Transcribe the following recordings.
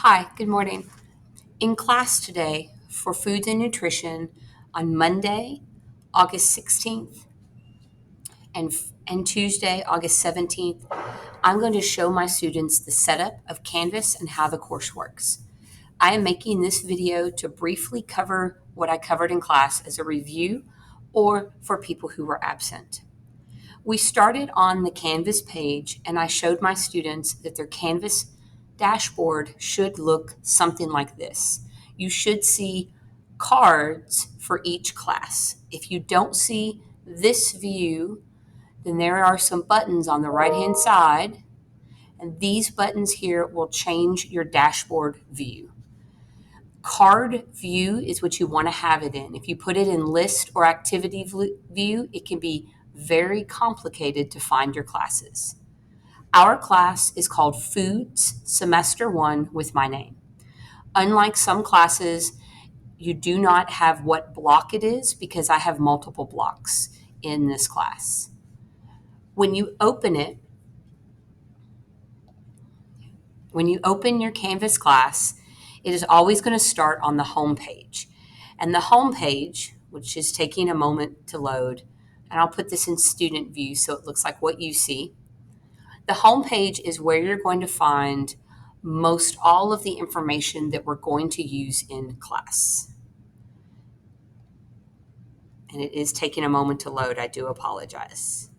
Hi, good morning. In class today for Foods and Nutrition on Monday, August 16th, and Tuesday, August 17th, I'm going to show my students the setup of Canvas and how the course works. I am making this video to briefly cover what I covered in class as a review or for people who were absent. We started on the Canvas page, and I showed my students that their Canvas dashboard should look something like this. You should see cards for each class. If you don't see this view, then there are some buttons on the right-hand side, and these buttons here will change your dashboard view. Card view is what you want to have it in. If you put it in list or activity view, it can be very complicated to find your classes. Our class is called Foods Semester 1 with my name. Unlike some classes, you do not have what block it is because I have multiple blocks in this class. When you open it, when you open your Canvas class, it is always going to start on the home page. And the home page, which is taking a moment to load, and I'll put this in student view so it looks like what you see. The home page is where you're going to find most all of the information that we're going to use in class. And it is taking a moment to load. I do apologize.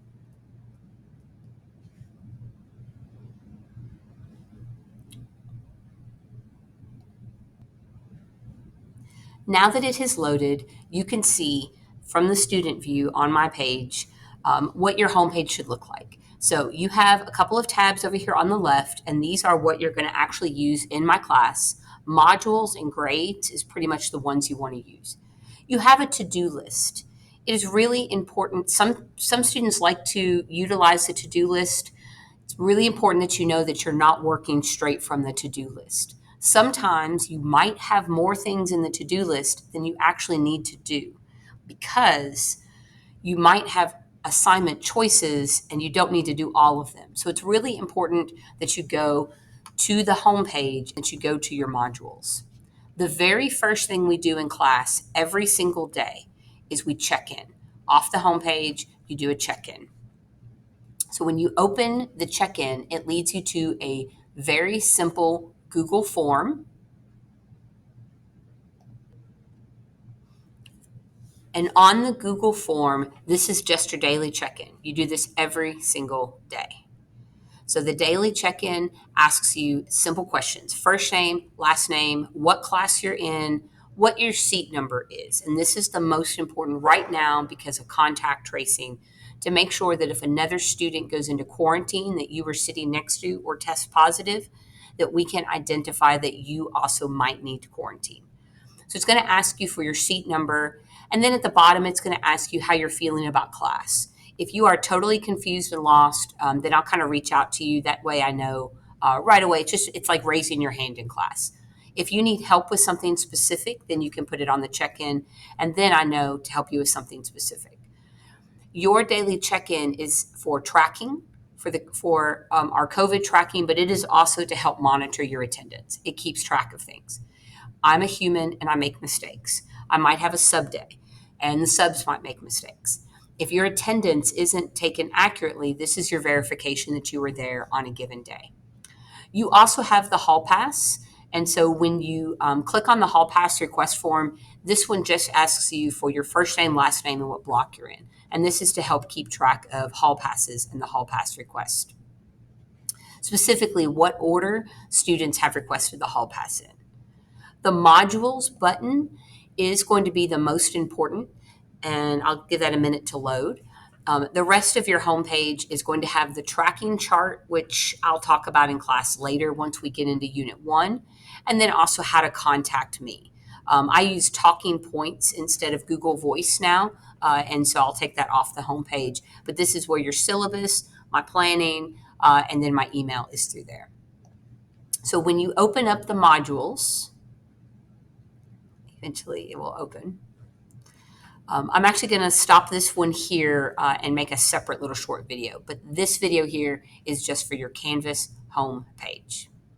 Now that it has loaded, you can see from the student view on my page what your homepage should look like. So you have a couple of tabs over here on the left, and these are what you're going to actually use in my class. Modules and grades is pretty much the ones you want to use. You have a to-do list. It is really important. Some students like to utilize the to-do list. It's really important that you know that you're not working straight from the to-do list. Sometimes you might have more things in the to-do list than you actually need to do because you might have assignment choices and you don't need to do all of them. So it's really important that you go to the home page and you go to your modules. The very first thing we do in class every single day is we check in. Off the home page, you do a check-in. So when you open the check-in, it leads you to a very simple Google form. And on the Google form, this is just your daily check-in. You do this every single day. So the daily check-in asks you simple questions. First name, last name, what class you're in, what your seat number is. And this is the most important right now because of contact tracing, to make sure that if another student goes into quarantine that you were sitting next to or test positive, that we can identify that you also might need to quarantine. So it's going to ask you for your seat number. And then at the bottom, it's going to ask you how you're feeling about class. If you are totally confused and lost, then I'll kind of reach out to you. That way I know right away. It's like raising your hand in class. If you need help with something specific, then you can put it on the check-in. And then I know to help you with something specific. Your daily check-in is for tracking, for our COVID tracking, but it is also to help monitor your attendance. It keeps track of things. I'm a human and I make mistakes. I might have a sub day and the subs might make mistakes. If your attendance isn't taken accurately, this is your verification that you were there on a given day. You also have the hall pass. And so when you click on the hall pass request form, this one just asks you for your first name, last name, and what block you're in. And this is to help keep track of hall passes and the hall pass request. Specifically, what order students have requested the hall pass in. The modules button is going to be the most important, and I'll give that a minute to load. The rest of your homepage is going to have the tracking chart, which I'll talk about in class later once we get into Unit 1, and then also how to contact me. I use talking points instead of Google Voice now, and so I'll take that off the homepage. But this is where your syllabus, my planning, and then my email is through there. So when you open up the modules, eventually it will open. I'm actually going to stop this one here and make a separate little short video, but this video here is just for your Canvas home page.